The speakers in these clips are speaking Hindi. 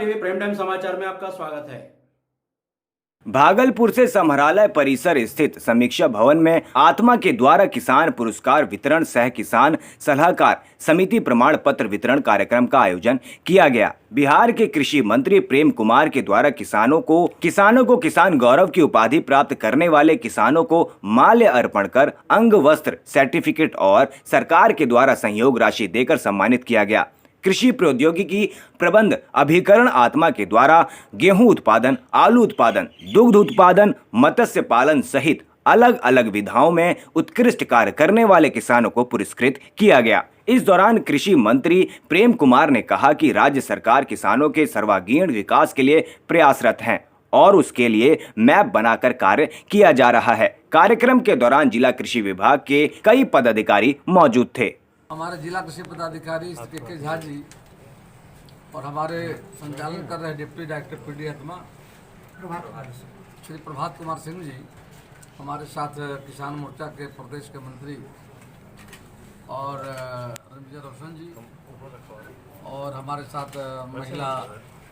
टीवी प्राइम टाइम समाचार में आपका स्वागत है। भागलपुर से समहरालय परिसर स्थित समीक्षा भवन में आत्मा के द्वारा किसान पुरस्कार वितरण सह किसान सलाहकार समिति प्रमाण पत्र वितरण कार्यक्रम का आयोजन किया गया। बिहार के कृषि मंत्री प्रेम कुमार के द्वारा किसानों को किसान गौरव की उपाधि प्राप्त करने वाले किसानों को माल्य अर्पण कर अंग वस्त्र सर्टिफिकेट और सरकार के द्वारा सहयोग राशि देकर सम्मानित किया गया। कृषि प्रौद्योगिकी प्रबंध अभिकरण आत्मा के द्वारा गेहूं उत्पादन, आलू उत्पादन, दुग्ध उत्पादन, मत्स्य पालन सहित अलग अलग विधाओं में उत्कृष्ट कार्य करने वाले किसानों को पुरस्कृत किया गया। इस दौरान कृषि मंत्री प्रेम कुमार ने कहा कि राज्य सरकार किसानों के सर्वांगीण विकास के लिए प्रयासरत है और उसके लिए मैप बनाकर कार्य किया जा रहा है। कार्यक्रम के दौरान जिला कृषि विभाग के कई पदाधिकारी मौजूद थे। हमारे जिला कृषि पदाधिकारी के झा जी और हमारे संचालन कर रहे डिप्टी डायरेक्टर पीडी आत्मा श्री प्रभात कुमार सिंह जी, हमारे साथ किसान मोर्चा के प्रदेश के मंत्री और रंजीत रोशन जी, और हमारे साथ महिला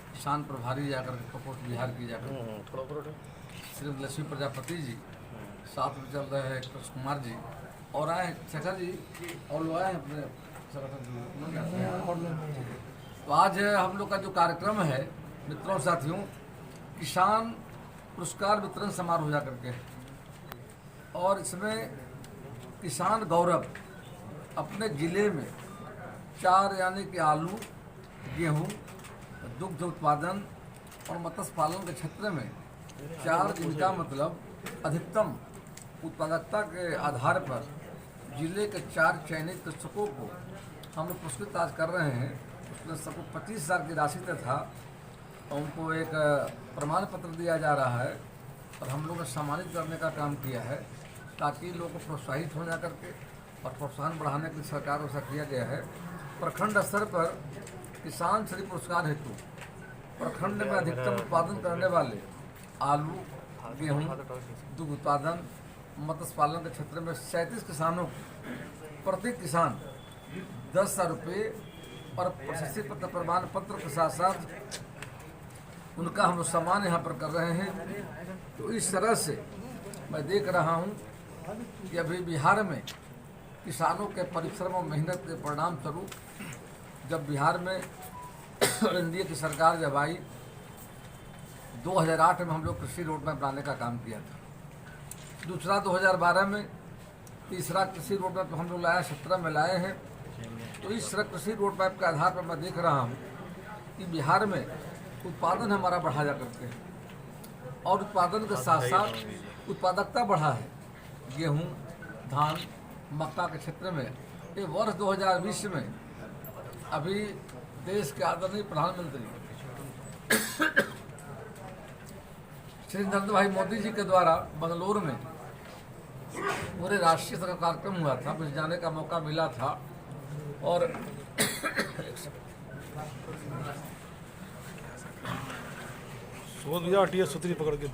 किसान प्रभारी जाकर प्रकोष्ठ बिहार की जाकर श्री लक्ष्मी प्रजापति जी, साथ में चल रहे हैं कृष्ण कुमार जी और आए शेखर जी और लोग आए अपने तो आज हम लोग का जो कार्यक्रम है मित्रों साथियों, किसान पुरस्कार वितरण समारोह जा करके, और इसमें किसान गौरव अपने जिले में 4 यानी कि आलू, गेहूं, दुग्ध उत्पादन और मत्स्य पालन के क्षेत्र में 4 जिनका मतलब अधिकतम उत्पादकता के आधार पर जिले के 4 चयनित कृषकों को हम लोग पुरस्कृत आज कर रहे हैं। उसमें सबको 25,000 की राशि था, उनको एक प्रमाण पत्र दिया जा रहा है और हम लोग ने सम्मानित करने का काम किया है ताकि लोग को प्रोत्साहित हो जा करके और प्रोत्साहन बढ़ाने के लिए सरकार को ऐसा किया गया है। प्रखंड स्तर पर किसान श्री पुरस्कार हेतु प्रखंड में अधिकतम उत्पादन करने वाले आलू, गेहूँ, दुग्ध उत्पादन, मत्स्य पालन के क्षेत्र में 37 किसानों को प्रति किसान 10,000 रुपये और प्रशस्ति पत्र प्रमाण पत्र के साथ साथ उनका हम सम्मान यहाँ पर कर रहे हैं। तो इस तरह से मैं देख रहा हूँ कि अभी बिहार में किसानों के परिश्रम और मेहनत के परिणाम स्वरूप जब बिहार में एनडीए की सरकार जब आई 2008 में हम लोग कृषि रोड मैप बनाने का काम किया था, दूसरा 2012 में, तीसरा कृषि रोड मैप हम लोग लाया 17 में लाए हैं। तो इस तरह कृषि रोड मैप के आधार पर मैं देख रहा हूँ कि बिहार में उत्पादन हमारा बढ़ा जा करके है और उत्पादन के साथ साथ उत्पादकता बढ़ा है। गेहूँ, धान, मक्का के क्षेत्र में ये वर्ष 2020 में अभी देश के आदरणीय प्रधानमंत्री श्री नरेंद्र भाई मोदी जी के द्वारा बंगलोर में पूरे राष्ट्रीय स्तर का कार्यक्रम हुआ था, मुझे जाने का मौका मिला था और पकड़ के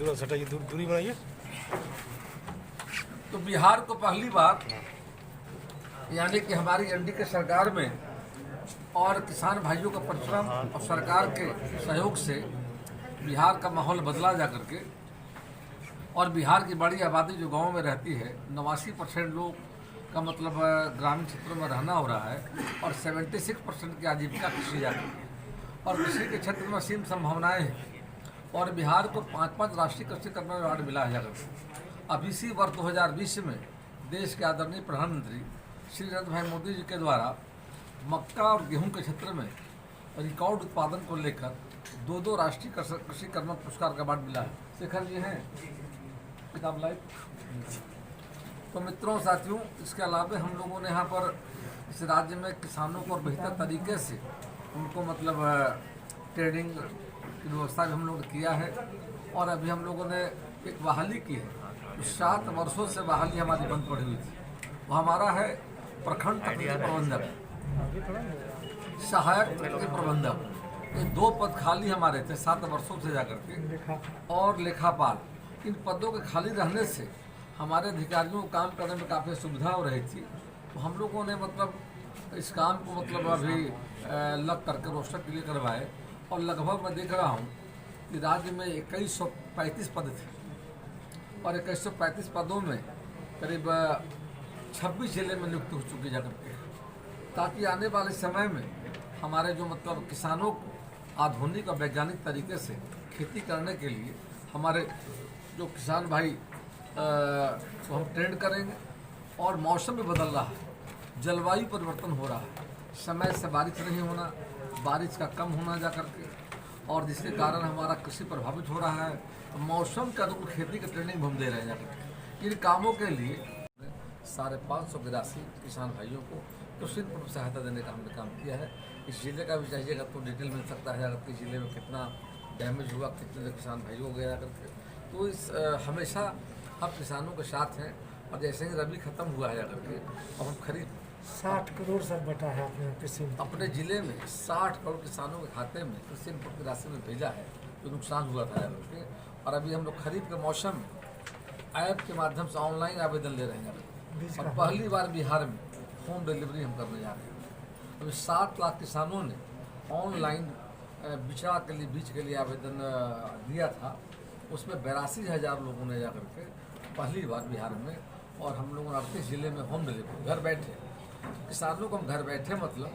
दूरी बनाइए। तो बिहार को पहली बार यानी कि हमारी एनडीए के सरकार में और किसान भाइयों का परिश्रम और सरकार के सहयोग से बिहार का माहौल बदला जा करके, और बिहार की बड़ी आबादी जो गांव में रहती है 89% लोग का मतलब ग्रामीण क्षेत्रों में रहना हो रहा है और 76% की आजीविका कृषि जाती है और कृषि के क्षेत्र में असीम संभावनाएं हैं और बिहार को 5 राष्ट्रीय कृषि कर्मण अवार्ड मिला है जाकर। अब इसी वर्ष 2020 में देश के आदरणीय प्रधानमंत्री श्री नरेंद्र भाई मोदी जी के द्वारा मक्का और गेहूं के क्षेत्र में रिकॉर्ड उत्पादन को लेकर 2 राष्ट्रीय कृषि कर्मण पुरस्कार का अवार्ड मिला है। शेखर जी हैं किताब लाइव। तो मित्रों साथियों, इसके अलावा हम लोगों ने यहाँ पर इस राज्य में किसानों को बेहतर तरीके से उनको मतलब ट्रेनिंग की व्यवस्था भी हम लोगों ने किया है और अभी हम लोगों ने एक बहाली की है। 7 वर्षों से बहाली हमारी बंद पड़ी हुई थी, वो हमारा है प्रखंड तकनीकी प्रबंधक, सहायक तकनीकी प्रबंधक। ये 2 पद खाली हमारे थे 7 वर्षों से जाकर के, और लेखापाल। इन पदों के खाली रहने से हमारे अधिकारियों को काम करने में काफ़ी सुविधा हो रही थी। तो हम लोगों ने मतलब इस काम को मतलब अभी लग करके रोस्टर क्लियर करवाए और लगभग मैं देख रहा हूँ कि राज्य में 2135 पद थे और 2135 पदों में करीब 26 जिले में नियुक्त हो चुकी जाकर के, ताकि आने वाले समय में हमारे जो मतलब किसानों को आधुनिक और वैज्ञानिक तरीके से खेती करने के लिए हमारे जो किसान भाई को हम ट्रेंड करेंगे। और मौसम भी बदल रहा है, जलवायु परिवर्तन हो रहा है, समय से बारिश नहीं होना, बारिश का कम होना जा करके, और जिसके कारण हमारा कृषि प्रभावित हो रहा है। तो मौसम के अनुकूल खेती की ट्रेनिंग हम दे रहे हैं जाकर। इन कामों के लिए 582 किसान भाइयों को कृषि पूर्व सहायता देने का हमने काम किया है। इस जिले का भी चाहिएगा तो डिटेल मिल सकता है, अगर किस जिले में कितना डैमेज हुआ, कितने किसान भाइयों को गया करके। तो इस हमेशा हम किसानों के साथ हैं, और जैसे ही रबी खत्म हुआ है जाकर के अब हम खरीद 60 करोड़ सब बटा है अपने कृषि में। अपने जिले में 60 करोड़ किसानों के खाते में कृषि इनपुट की राशि में भेजा है, जो नुकसान हुआ था जाकर के। और अभी हम लोग खरीफ के मौसम में ऐप के माध्यम से ऑनलाइन आवेदन ले रहे हैं, और पहली बार बिहार में होम डिलीवरी हम करने जा रहे हैं। अभी 7 लाख किसानों ने ऑनलाइन बिचड़ा के लिए बीज के लिए आवेदन दिया था, उसमें 82,000 लोगों ने जाकर के पहली बार बिहार में, और हम लोगों ने 38 जिले में होम डिलीवरी घर बैठे किसानों को हम घर बैठे मतलब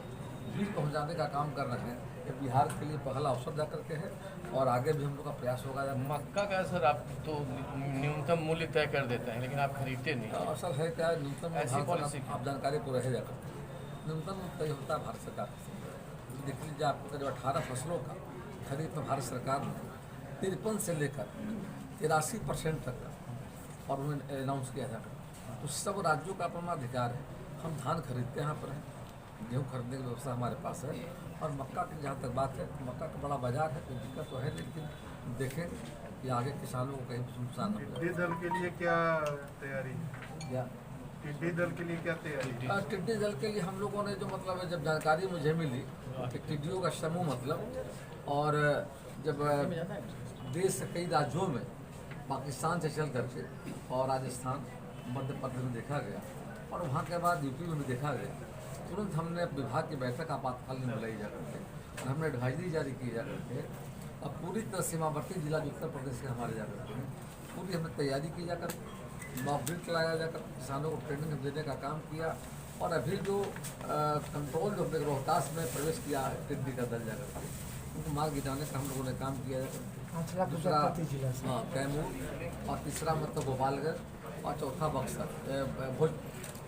बीज पहुंचाने का काम कर रहे हैं। ये बिहार के लिए पहला अवसर जा करके है, और आगे भी हम लोग का प्रयास होगा। मक्का का सर आप तो न्यूनतम मूल्य तय कर देते हैं, लेकिन आप खरीदते नहीं। असल है क्या, न्यूनतम ऐसी पॉलिसी आप जानकारी को रहे जाकर न्यूनतम तय होता है भारत सरकार से। देख लीजिए, आपको करीब 18 फसलों का खरीद तो भारत सरकार ने 53 से लेकर 83% तक और उन्हें अनाउंस किया जाकर। तो सब राज्यों का अपना अधिकार है। हम धान खरीदते यहाँ पर हैं, गेहूँ खरीदने की व्यवस्था हमारे पास है, और मक्का की जहाँ तक बात है, मक्का का बड़ा बाजार है, कोई दिक्कत तो है, लेकिन देखें कि आगे किसानों को कहीं नुकसान न हो। टिड्डी दल के लिए क्या तैयारी है? या टिड्डी दल के लिए क्या तैयारी है? टिड्डी दल के लिए हम लोगों ने जो मतलब है, जब जानकारी मुझे मिली कि टिड्डियों का समूह मतलब, और जब देश के कई राज्यों में पाकिस्तान से चल करके और राजस्थान मध्य प्रदेश में देखा गया, और वहाँ के बाद यूपी में भी देखा गया, तुरंत हमने विभाग की बैठक आपातकालीन बुलाई जा करके, और हमने एडवाइजरी जारी की जा करके। अब पूरी तरह सीमावर्ती जिला जो उत्तर प्रदेश के हमारे जा करके हैं, पूरी हमने तैयारी की जाकर, मॉक ड्रिल चलाया जाकर, किसानों को ट्रेनिंग देने का काम किया। और अभी जो कंट्रोल जो हमने रोहतास में प्रवेश किया है टिड्डी का दल जाकर के, उनको मार गिराने का हम लोगों ने काम किया जाकर। दूसरा हाँ कैमूर, और तीसरा मतलब गोपालगंज, और चौथा बक्सर भोज,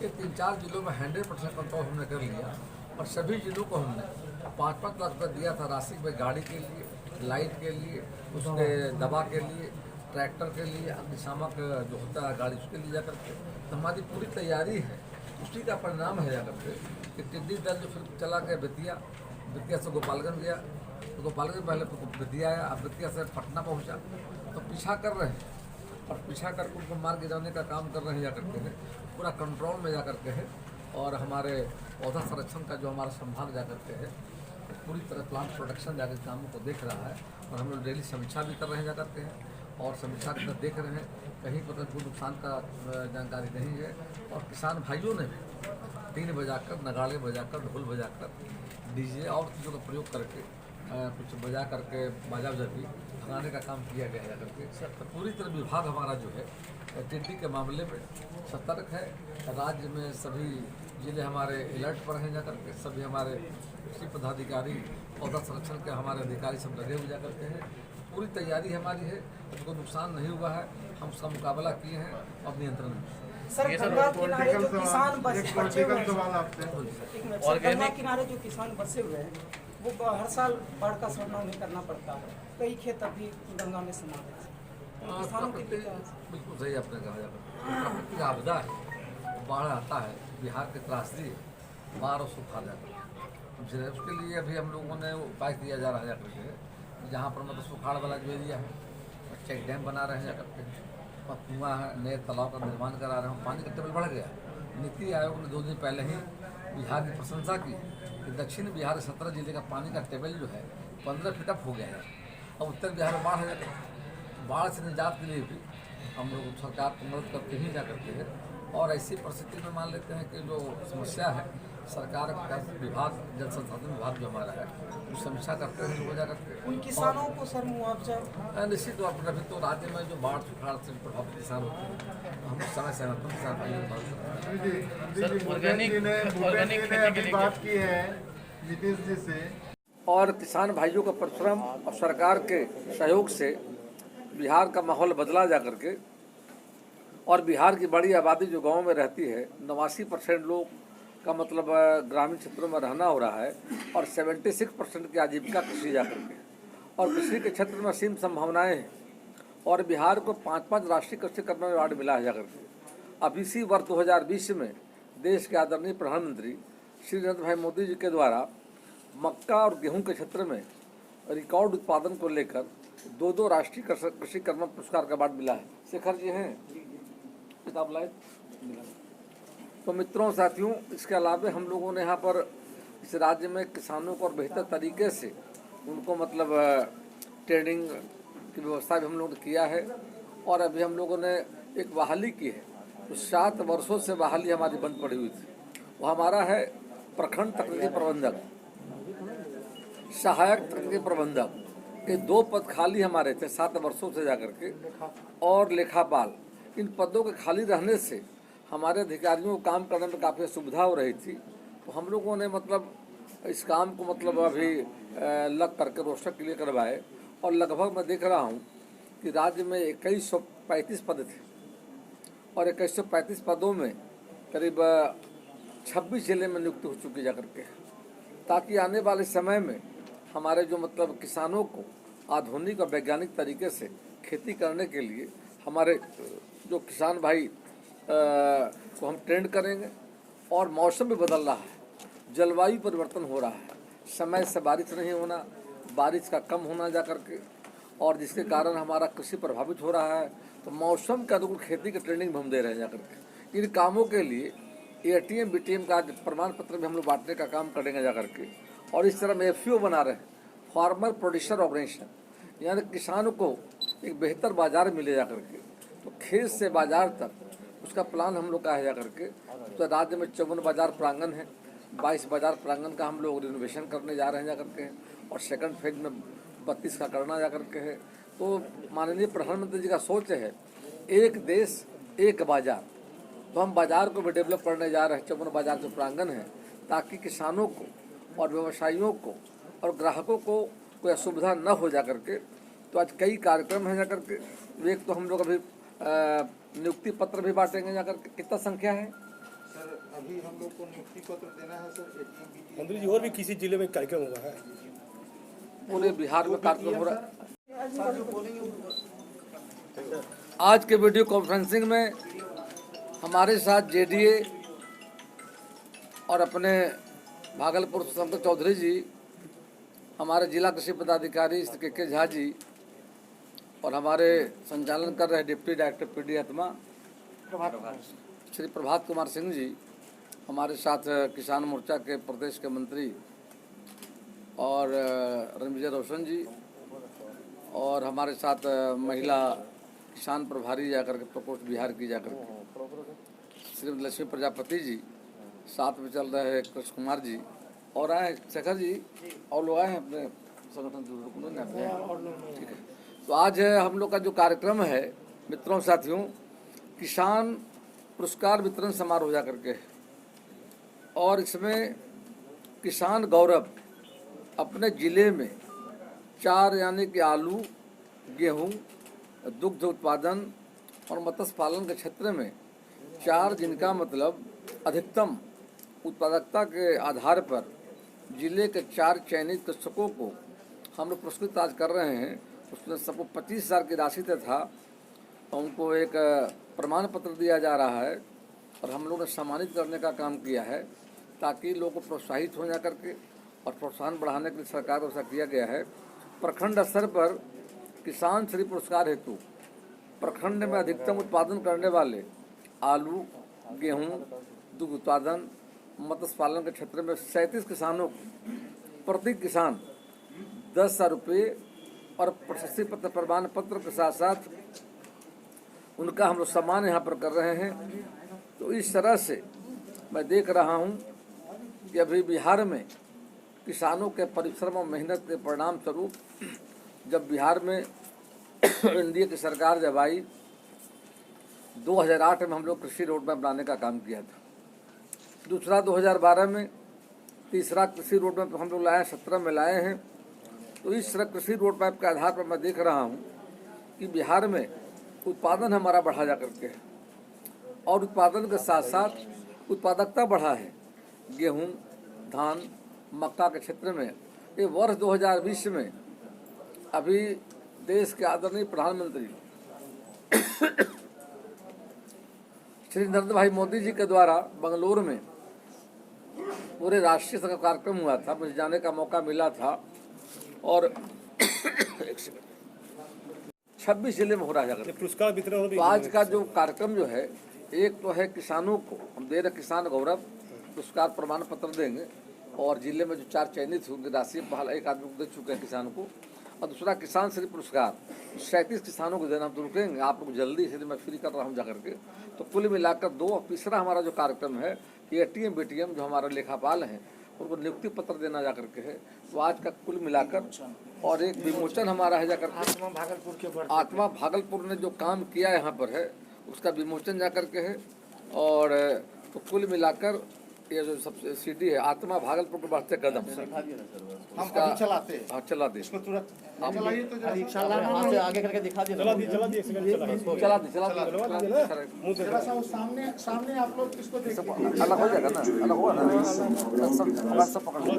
ये 3-4 जिलों में 100% कंट्रोल हमने कर लिया। और सभी जिलों को हमने 5-5 लाख रुपये दिया था राशि में, गाड़ी के लिए, लाइट के लिए, उसके दवा के लिए, ट्रैक्टर के लिए, अग्निशामक जो होता है गाड़ी उसके लिए जाकर के। तो हमारी पूरी तैयारी है। उसी का परिणाम है जाकर के कि टिड्डी दल जो फिर चला गया बेतिया से गोपालगंज गया, तो गोपालगंज पहले बेतिया आया, अब बेतिया से पटना पहुँचा, तो पीछा कर रहे हैं, और पीछा कर उनको मार गिराने का काम कर रहे हैं जाकर के है, पूरा कंट्रोल में जाकर के है। और हमारे पौधा संरक्षण का जो हमारा संभाग जाकर के है, पूरी तरह प्लांट प्रोडक्शन जाकर कामों को देख रहा है, और हम लोग डेली समीक्षा भी कर रहे हैं जाकर के हैं, और समीक्षा के देख रहे हैं कहीं पर कोई नुकसान का जानकारी नहीं है। और किसान भाइयों ने भी 3 बजाकर, नगाड़े बजाकर, ढोल बजाकर, डीजे और चीज़ों का प्रयोग करके कुछ बजा करके बाजा भी भगाने का काम किया गया है करके। तो पूरी तरह विभाग हमारा जो है टिड्डी के मामले में सतर्क है। राज्य में सभी जिले हमारे अलर्ट पर हैं जाकर के, सभी हमारे कृषि पदाधिकारी, पौधा संरक्षण के हमारे अधिकारी सब लगे हुए जाकर के हैं। पूरी तैयारी हमारी है, उसको नुकसान नहीं हुआ है, हम उसका मुकाबला किए हैं और नियंत्रण में। सर गंगा किनारे जो किसान बचे हुए सवाल आपसे हैं, गंगा किनारे जो किसान बसे हुए हैं, वो हर साल बाढ़ का सामना उन्हें करना पड़ता है। कई खेत अभी गंगा में समा गए। किसानों के लिए बिल्कुल सही आपने कहा जाकर, प्राकृतिक आपदा है, बाढ़ आता है, बिहार की त्रासदी है, बाढ़ और सूखा जाता है। उसके लिए अभी हम लोगों ने उपाय किया जा रहा है जाकर के, जहाँ पर मतलब सुखाड़ वाला जो एरिया है, चेक डैम बना रहे हैं जाकर के, और कुआँ है, नए तालाब का निर्माण करा रहे हैं। पानी का टेबल बढ़ गया। नीति आयोग ने 2 दिन पहले ही बिहार की प्रशंसा की कि दक्षिण बिहार के 17 जिले का पानी का टेबल जो है 15 फीट अप हो गया है। अब उत्तर बिहार में बाढ़ है, बाढ़ से निजात के लिए भी हम लोग सरकार को मदद करते ही जा करते हैं। और ऐसी परिस्थिति में मान लेते हैं कि जो समस्या है सरकार का विभाग, जल संसाधन विभाग जो हमारा है, वो समीक्षा करते हैं हो जाकर के। उन किसानों को सर मुआवजा निश्चित तौर पर अभी तो राज्य में जो बाढ़ सुखाड़ से प्रभावित किसान होते हैं, हम समय समय पर किसान भाइयों को मदद करते हैं। सर, ऑर्गेनिक ऑर्गेनिक खेती के अभी लिए बात की है नीतीश जी से। और किसान भाइयों का परिश्रम और सरकार के सहयोग से बिहार का माहौल बदला जा करके, और बिहार की बड़ी आबादी जो गांव में रहती है, 89% लोग का मतलब ग्रामीण क्षेत्रों में रहना हो रहा है, और 76% की आजीविका कृषि जा करके, और कृषि के क्षेत्र में असीम संभावनाएं हैं। और बिहार को 5 राष्ट्रीय कृषि कर्मण अवार्ड मिला है जाकर के। अब इसी वर्ष 2020 में देश के आदरणीय प्रधानमंत्री श्री नरेंद्र भाई मोदी जी के द्वारा मक्का और गेहूं के क्षेत्र में रिकॉर्ड उत्पादन को लेकर 2 राष्ट्रीय कृषि कर्मण पुरस्कार का अवार्ड मिला है। शेखर जी हैं, किताब लाए मिला। तो मित्रों साथियों, इसके अलावा हम लोगों ने यहाँ पर इस राज्य में किसानों को और बेहतर तरीके से उनको मतलब ट्रेनिंग की व्यवस्था भी हम लोगों ने किया है। और अभी हम लोगों ने एक बहाली की है, तो 7 वर्षों से बहाली हमारी बंद पड़ी हुई थी। वो हमारा है प्रखंड तकनीकी प्रबंधक, सहायक तकनीकी प्रबंधक के 2 पद खाली हमारे थे 7 वर्षों से जाकर के, और लेखापाल। इन पदों के खाली रहने से हमारे अधिकारियों को काम करने में काफ़ी सुविधा हो रही थी। तो हम लोगों ने मतलब इस काम को मतलब अभी लग करके रोस्टर क्लियर करवाए, और लगभग मैं देख रहा हूँ कि राज्य में 2135 पद थे, और 2135 पदों में करीब 26 जिले में नियुक्ति हो चुकी जा करके, ताकि आने वाले समय में हमारे जो मतलब किसानों को आधुनिक और वैज्ञानिक तरीके से खेती करने के लिए हमारे जो किसान भाई को हम ट्रेंड करेंगे। और मौसम भी बदल रहा है, जलवायु परिवर्तन हो रहा है, समय से बारिश नहीं होना, बारिश का कम होना जा करके, और जिसके कारण हमारा कृषि प्रभावित हो रहा है। तो मौसम के अनुकूल खेती की ट्रेनिंग हम दे रहे हैं जा करके। इन कामों के लिए ATM BTM का प्रमाण पत्र भी हम लोग बांटने का काम करेंगे जा करके। और इस तरह में FPO बना रहे हैं, फार्मर प्रोड्यूसर ऑर्गेनाइजेशन, यानी किसान को एक बेहतर बाजार मिले जा करके। तो खेत से बाजार तक उसका प्लान हम लोग का है जा करके। तो राज्य में 54 बाजार प्रांगण है, 22 बाजार प्रांगण का हम लोग रिनोवेशन करने जा रहे हैं जा करके, और सेकंड फेज में 32 का करना जा करके है। तो माननीय प्रधानमंत्री जी का सोच है एक देश एक बाजार, तो हम बाजार को भी डेवलप करने जा रहे हैं। 54 बाजार जो प्रांगण है, ताकि किसानों को और व्यवसायियों को और ग्राहकों को कोई असुविधा न हो जा करके। तो आज कई कार्यक्रम हैं जा करके। एक तो हम लोग अभी नियुक्ति पत्र भी बांटेंगे जा करके। कितना संख्या है सर? अभी हम लोग को नियुक्ति पत्र देना है सर। ATM BTM मंत्री जी, और भी किसी जिले में कार्यक्रम हुआ है? पूरे बिहार में कार्यक्रम हो रहा है। आज के वीडियो कॉन्फ्रेंसिंग में हमारे साथ JDA और अपने भागलपुर संत चौधरी जी, हमारे जिला कृषि पदाधिकारी श्री KK झा जी, और हमारे संचालन कर रहे डिप्टी डायरेक्टर PD आत्मा श्री प्रभात कुमार सिंह जी, हमारे साथ किसान मोर्चा के प्रदेश के मंत्री और रणविजय रोशन जी, और हमारे साथ महिला किसान प्रभारी जाकर के प्रकोष्ठ बिहार की जाकर के श्रीमती लक्ष्मी प्रजापति जी, साथ में चल रहे हैं कृष्ण कुमार जी, और आए शेखर जी, और लोग आए हैं अपने संगठन से। ठीक है। तो आज हम लोग का जो कार्यक्रम है मित्रों साथियों, किसान पुरस्कार वितरण समारोह जा करके है, और इसमें किसान गौरव अपने जिले में 4 यानी कि आलू, गेहूं, दुग्ध उत्पादन और मत्स्य पालन के क्षेत्र में 4 जिनका मतलब अधिकतम उत्पादकता के आधार पर जिले के 4 चयनित कृषकों को हम लोग पुरस्कृत आज कर रहे हैं। उसमें सबको 25,000 की राशि था, उनको एक प्रमाण पत्र दिया जा रहा है, और हम लोग ने सम्मानित करने का काम किया है, ताकि लोगों को प्रोत्साहित हो जा करके, और प्रोत्साहन बढ़ाने के लिए सरकार को ऐसा किया गया है। प्रखंड स्तर पर किसान श्री पुरस्कार हेतु प्रखंड में अधिकतम उत्पादन करने वाले आलू, गेहूं, दुग्ध उत्पादन, मत्स्य पालन के क्षेत्र में 37 किसानों को प्रति किसान 10,000 रुपये और प्रशस्ति पत्र प्रमाण पत्र के साथ साथ उनका हम लोग सम्मान यहाँ पर कर रहे हैं। तो इस तरह से मैं देख रहा हूँ कि अभी बिहार में किसानों के परिश्रम और मेहनत के परिणाम स्वरूप जब बिहार में एनडीए की सरकार जब आई 2008 में हम लोग कृषि रोड मैप बनाने का काम किया था। दूसरा 2012 में, तीसरा कृषि रोड मैप हम लोग लाए 17 में लाए हैं। तो इस तरह कृषि रोड मैप के आधार पर मैं देख रहा हूँ कि बिहार में उत्पादन हमारा बढ़ा जा करके है और उत्पादन के साथ साथ उत्पादकता बढ़ा है। गेहूँ, धान, मक्का के क्षेत्र में ये वर्ष 2020 में अभी देश के आदरणीय प्रधानमंत्री श्री नरेंद्र भाई मोदी जी के द्वारा बंगलोर में पूरे राष्ट्रीय स्तर का कार्यक्रम हुआ था, मुझे जाने का मौका मिला था और 26 जिले में हो रहा है। पुरस्कार वितरण तो आज का जो कार्यक्रम जो है, एक तो है किसानों को हम दे रहे किसान गौरव पुरस्कार प्रमाण पत्र देंगे और जिले में जो 4 चयनित हुए उनकी राशि बहाल एक आदमी को दे चुके हैं किसान को, और दूसरा किसान श्री पुरस्कार 37 किसानों को देना हम तो रुकेंगे, आप लोग जल्दी से मैं फ्री कर रहा हूँ जा करके। तो कुल मिलाकर 2 और तीसरा हमारा जो कार्यक्रम है ATM BTM जो हमारे लेखापाल हैं उनको नियुक्ति पत्र देना जा करके है। तो आज का कुल मिलाकर और एक विमोचन हमारा है जाकर आत्मा भागलपुर ने जो काम किया यहाँ पर है उसका विमोचन जा करके है। और तो कुल मिलाकर ये जो सबसे CD है आत्मा भागलपुर के बढ़ते कदम हम अभी चलाते हैं। हाँ चला दे इसको तुरंत चलाइए तो आगे करके दिखा दिया। चला दी एक सेकंड चला दे जरा सा वो सामने आप लोग इसको देखिए। अलग हो जाएगा ना, अलग होगा ना, सब पकड़ लो।